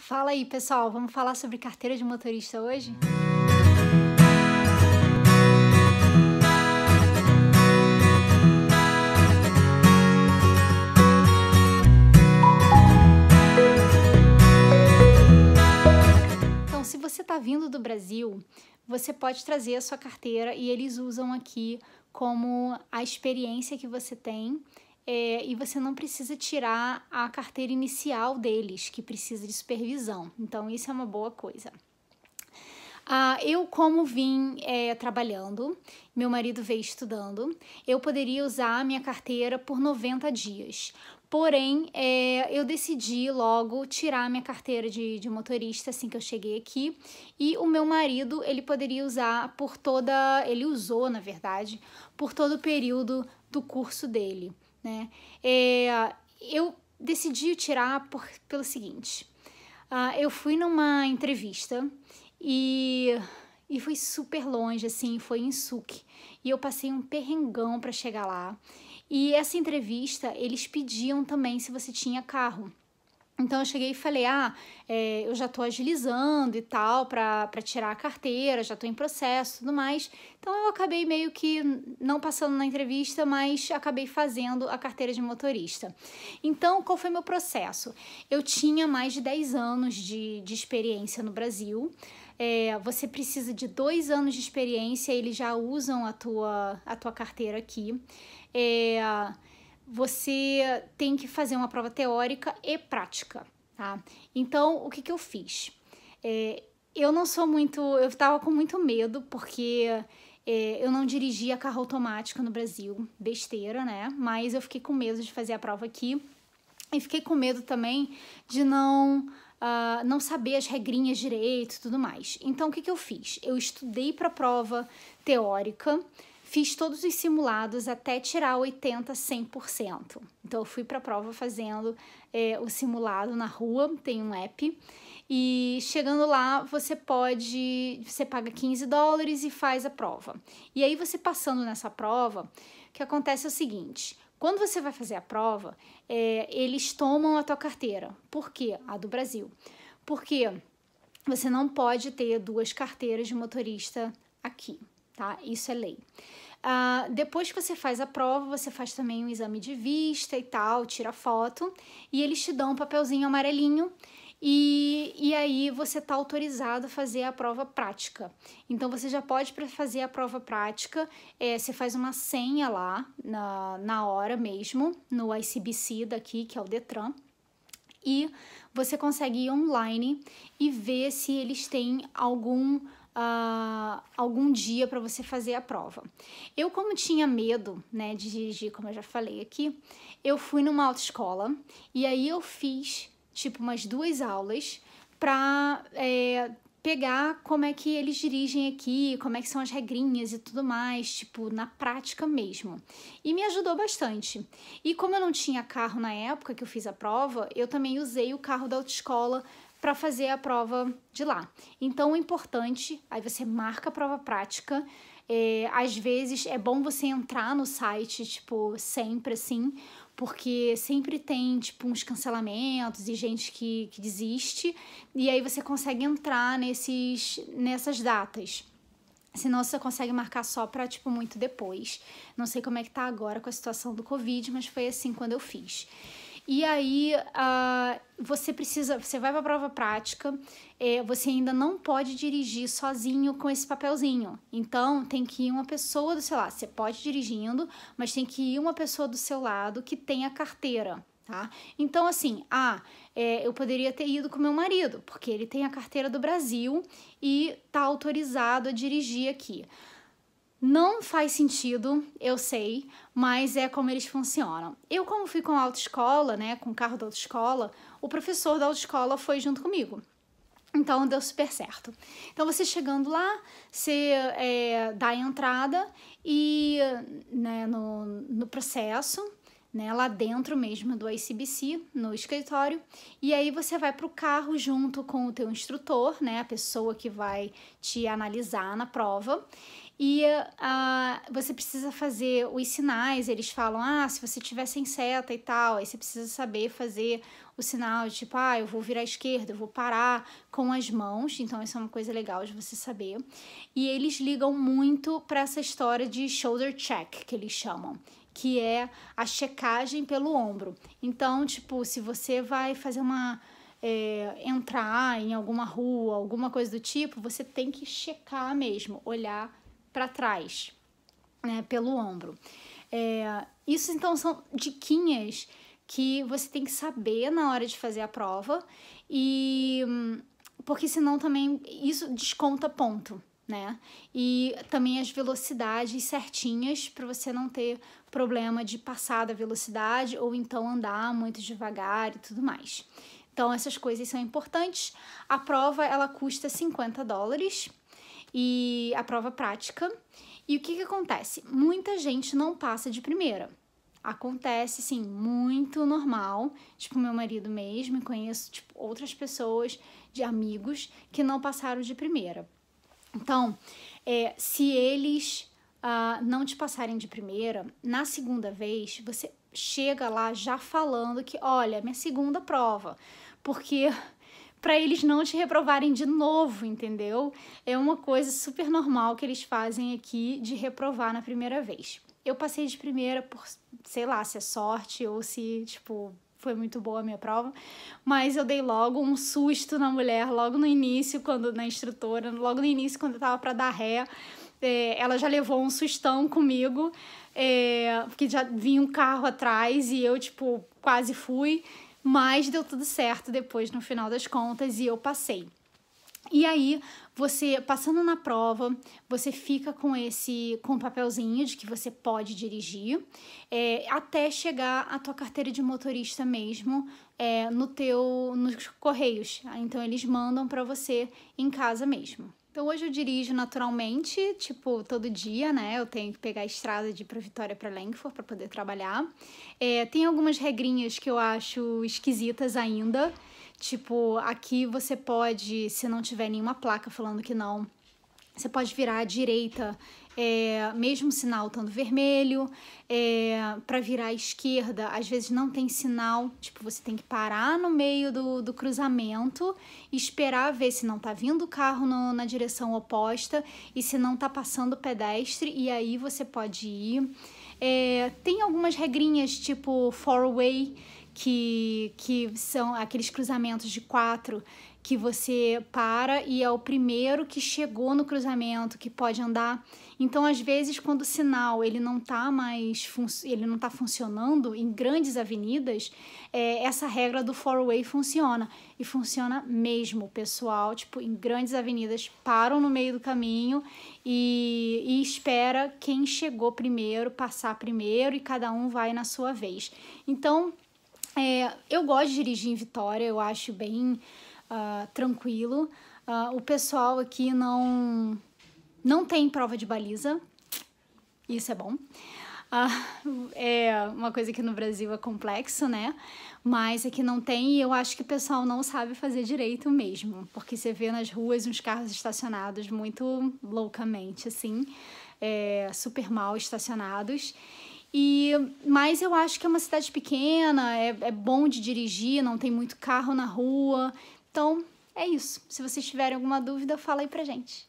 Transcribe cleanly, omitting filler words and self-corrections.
Fala aí, pessoal, vamos falar sobre carteira de motorista hoje? Então, se você está vindo do Brasil, você pode trazer a sua carteira e eles usam aqui como a experiência que você tem. E você não precisa tirar a carteira inicial deles, que precisa de supervisão. Então, isso é uma boa coisa. Eu, como vim trabalhando, meu marido veio estudando, eu poderia usar a minha carteira por 90 dias. Porém, eu decidi logo tirar a minha carteira de motorista assim que eu cheguei aqui. E o meu marido, ele poderia usar ele usou, na verdade, por todo o período do curso dele, né? Eu decidi tirar pelo seguinte, eu fui numa entrevista e foi super longe, assim, foi em Suc, e eu passei um perrengão para chegar lá, e essa entrevista, eles pediam também se você tinha carro. Então eu cheguei e falei, eu já tô agilizando e tal pra tirar a carteira, já tô em processo e tudo mais. Então eu acabei meio que não passando na entrevista, mas acabei fazendo a carteira de motorista. Então, qual foi meu processo? Eu tinha mais de 10 anos de experiência no Brasil. Você precisa de 2 anos de experiência, eles já usam a tua carteira aqui. Você tem que fazer uma prova teórica e prática, tá? Então, o que eu fiz? Eu tava com muito medo, porque eu não dirigia carro automático no Brasil, besteira, né? Mas eu fiquei com medo de fazer a prova aqui, e fiquei com medo também de não saber as regrinhas direito e tudo mais. Então, o que eu fiz? Eu estudei para a prova teórica, fiz todos os simulados até tirar 80%, 100%. Então, eu fui para a prova fazendo o simulado na rua, tem um app, e chegando lá, você paga $15 e faz a prova. E aí, você passando nessa prova, o que acontece é o seguinte: quando você vai fazer a prova, eles tomam a tua carteira. Por quê? A do Brasil. Porque você não pode ter 2 carteiras de motorista aqui, tá? Isso é lei. Depois que você faz a prova, você faz também um exame de vista e tal, tira foto, e eles te dão um papelzinho amarelinho, e aí você tá autorizado a fazer a prova prática. Então, você já pode fazer a prova prática, você faz uma senha lá, na hora mesmo, no ICBC daqui, que é o Detran, e você consegue ir online e ver se eles têm algum dia para você fazer a prova. Eu, como tinha medo, né, de dirigir, como eu já falei aqui, eu fui numa autoescola e aí eu fiz tipo umas 2 aulas para pegar como é que eles dirigem aqui, como é que são as regrinhas e tudo mais, tipo, na prática mesmo. E me ajudou bastante. E como eu não tinha carro na época que eu fiz a prova, eu também usei o carro da autoescola para fazer a prova de lá. Então, o importante, aí você marca a prova prática. Às vezes é bom você entrar no site, tipo, sempre assim, porque sempre tem, tipo, uns cancelamentos e gente que desiste, e aí você consegue entrar nessas datas. Senão você consegue marcar só para, tipo, muito depois. Não sei como é que tá agora com a situação do Covid, mas foi assim quando eu fiz. E aí, você vai para a prova prática, você ainda não pode dirigir sozinho com esse papelzinho. Então, tem que ir uma pessoa do seu lado. Você pode ir dirigindo, mas tem que ir uma pessoa do seu lado que tenha carteira, tá? Então, assim, eu poderia ter ido com meu marido, porque ele tem a carteira do Brasil e tá autorizado a dirigir aqui. Não faz sentido, eu sei, mas é como eles funcionam. Eu, como fui com a autoescola, né, com o carro da autoescola, o professor da autoescola foi junto comigo. Então, deu super certo. Então, você chegando lá, você dá a entrada e, né, no processo, né, lá dentro mesmo do ICBC, no escritório, e aí você vai para o carro junto com o teu instrutor, né, a pessoa que vai te analisar na prova, e você precisa fazer os sinais, eles falam, se você tiver sem seta e tal, aí você precisa saber fazer o sinal de tipo, eu vou virar à esquerda, eu vou parar com as mãos, então isso é uma coisa legal de você saber. E eles ligam muito para essa história de shoulder check, que eles chamam, que é a checagem pelo ombro. Então, tipo, se você vai fazer entrar em alguma rua, alguma coisa do tipo, você tem que checar mesmo, olhar para trás, né, pelo ombro. Isso, então, são diquinhas que você tem que saber na hora de fazer a prova, porque senão também isso desconta ponto, né? E também as velocidades certinhas para você não ter problema de passar da velocidade ou então andar muito devagar e tudo mais. Então, essas coisas são importantes. A prova, ela custa $50, e a prova prática. E o que acontece? Muita gente não passa de primeira. Acontece, sim, muito normal. Tipo, meu marido mesmo, conheço outras pessoas, de amigos, que não passaram de primeira. Então, se eles não te passarem de primeira, na segunda vez, você chega lá já falando que, olha, minha segunda prova. Porque para eles não te reprovarem de novo, entendeu? É uma coisa super normal que eles fazem aqui de reprovar na primeira vez. Eu passei de primeira por, sei lá, se é sorte ou se, tipo, foi muito boa a minha prova, mas eu dei logo um susto na mulher, logo no início, na instrutora, logo no início, quando eu tava para dar ré, ela já levou um sustão comigo, porque já vinha um carro atrás e eu, tipo, quase fui, mas deu tudo certo depois, no final das contas, e eu passei. E aí, você, passando na prova, você fica com um papelzinho de que você pode dirigir, até chegar a tua carteira de motorista mesmo, nos Correios. Então, eles mandam para você em casa mesmo. Então, hoje eu dirijo naturalmente, tipo, todo dia, né? Eu tenho que pegar a estrada de ir pra Vitória para Langford para poder trabalhar. Tem algumas regrinhas que eu acho esquisitas ainda. Tipo, aqui você pode, se não tiver nenhuma placa falando que não, você pode virar à direita, mesmo sinal estando vermelho, para virar à esquerda, às vezes não tem sinal, tipo, você tem que parar no meio do cruzamento e esperar ver se não tá vindo o carro na direção oposta e se não tá passando pedestre, e aí você pode ir. Tem algumas regrinhas, tipo four-way, que são aqueles cruzamentos de 4 que você para e é o primeiro que chegou no cruzamento que pode andar. Então, às vezes, quando o sinal ele não tá funcionando em grandes avenidas, essa regra do four-way funciona. E funciona mesmo, pessoal. Tipo, em grandes avenidas, param no meio do caminho e espera quem chegou primeiro, passar primeiro, e cada um vai na sua vez. Então, eu gosto de dirigir em Vitória, eu acho bem tranquilo. O pessoal aqui não tem prova de baliza, isso é bom. É uma coisa que no Brasil é complexo, né? Mas aqui não tem, e eu acho que o pessoal não sabe fazer direito mesmo, porque você vê nas ruas uns carros estacionados muito loucamente, assim, super mal estacionados. Mas eu acho que é uma cidade pequena, é bom de dirigir, não tem muito carro na rua. Então, é isso. Se vocês tiverem alguma dúvida, fala aí pra gente.